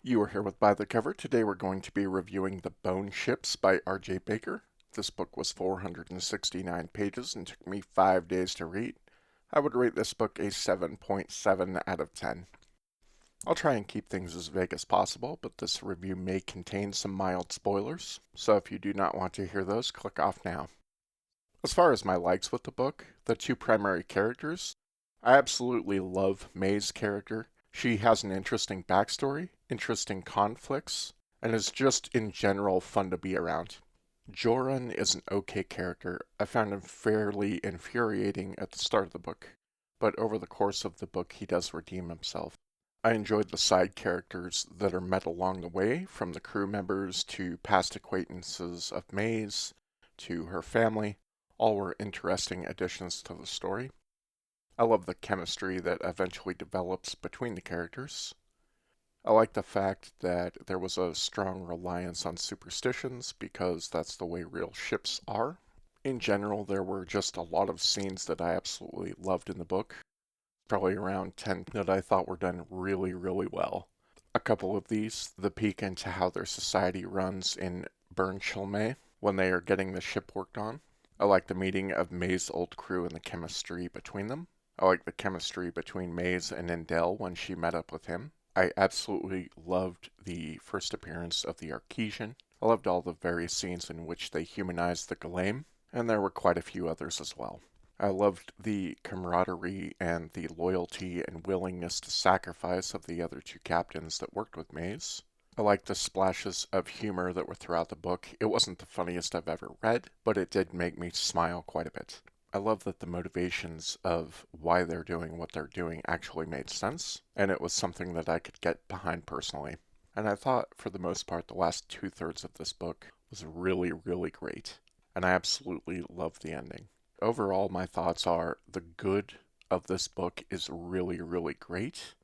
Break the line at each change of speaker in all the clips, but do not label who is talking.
You are here with By the Cover. Today we're going to be reviewing The Bone Ships by R.J. Baker. This book was 469 pages and took me 5 days to read. I would rate this book a 7.7 out of 10. I'll try and keep things as vague as possible, but this review may contain some mild spoilers, so if you do not want to hear those, click off now. As far as my likes with the book, the two primary characters, I absolutely love May's character. She has an interesting backstory, interesting conflicts, and is just in general fun to be around. Joran is an okay character. I found him fairly infuriating at the start of the book, but over the course of the book he does redeem himself. I enjoyed the side characters that are met along the way, from the crew members to past acquaintances of May's to her family. All were interesting additions to the story. I love the chemistry that eventually develops between the characters. I like the fact that there was a strong reliance on superstitions because that's the way real ships are. In general, there were just a lot of scenes that I absolutely loved in the book. Probably around 10 that I thought were done really, really well. A couple of these, the peek into how their society runs in Burnchilme when they are getting the ship worked on. I like the meeting of May's old crew and the chemistry between them. I like the chemistry between Maze and Endel when she met up with him. I absolutely loved the first appearance of the Arquesian. I loved all the various scenes in which they humanized the Ghalame, and there were quite a few others as well. I loved the camaraderie and the loyalty and willingness to sacrifice of the other two captains that worked with Maze. I liked the splashes of humor that were throughout the book. It wasn't the funniest I've ever read, but it did make me smile quite a bit. I love that the motivations of why they're doing what they're doing actually made sense, and it was something that I could get behind personally. And I thought, for the most part, the last two-thirds of this book was really, really great, and I absolutely loved the ending. Overall, my thoughts are the good of this book is really, really great,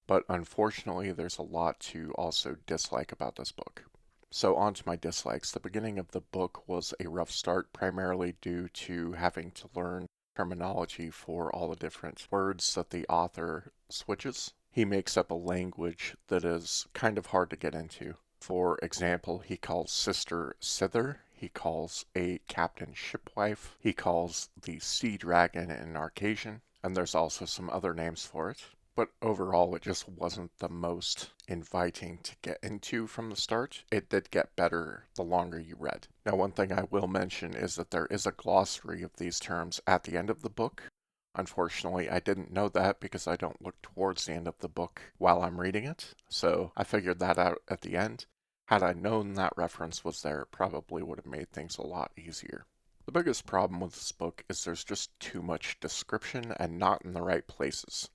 but unfortunately, there's a lot to also dislike about this book. So on to my dislikes. The beginning of the book was a rough start, primarily due to having to learn terminology for all the different words that the author switches. He makes up a language that is kind of hard to get into. For example, he calls sister Sither, he calls a captain shipwife, he calls the sea dragon an Arcasian, and there's also some other names for it. But overall, it just wasn't the most inviting to get into from the start. It did get better the longer you read. Now, one thing I will mention is that there is a glossary of these terms at the end of the book. Unfortunately, I didn't know that because I don't look towards the end of the book while I'm reading it, so I figured that out at the end. Had I known that reference was there, it probably would have made things a lot easier. The biggest problem with this book is there's just too much description and not in the right places.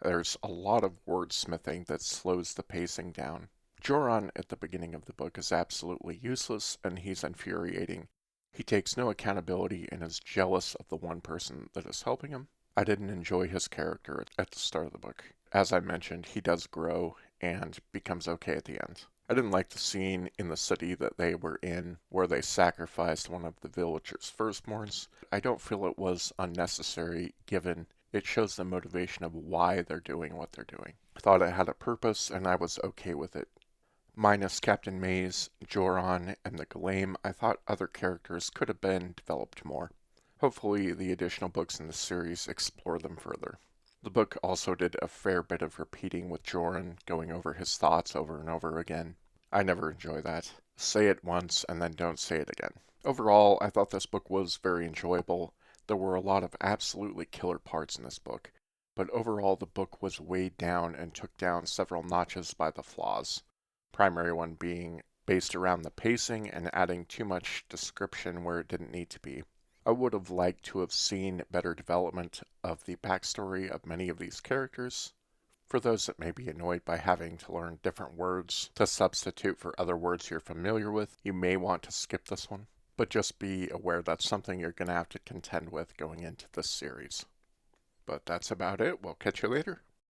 There's a lot of wordsmithing that slows the pacing down. Joran at the beginning of the book is absolutely useless and he's infuriating. He takes no accountability and is jealous of the one person that is helping him. I didn't enjoy his character at the start of the book. As I mentioned, he does grow and becomes okay at the end. I didn't like the scene in the city that they were in where they sacrificed one of the villagers' firstborns. I don't feel it was unnecessary given it shows the motivation of why they're doing what they're doing. I thought it had a purpose, and I was okay with it. Minus Captain Maze, Joran, and the Ghalame, I thought other characters could have been developed more. Hopefully, the additional books in the series explore them further. The book also did a fair bit of repeating with Joran, going over his thoughts over and over again. I never enjoy that. Say it once and then don't say it again. Overall, I thought this book was very enjoyable. There were a lot of absolutely killer parts in this book, but overall the book was weighed down and took down several notches by the flaws. Primary one being based around the pacing and adding too much description where it didn't need to be. I would have liked to have seen better development of the backstory of many of these characters. For those that may be annoyed by having to learn different words to substitute for other words you're familiar with, you may want to skip this one. But just be aware that's something you're going to have to contend with going into this series. But that's about it. We'll catch you later.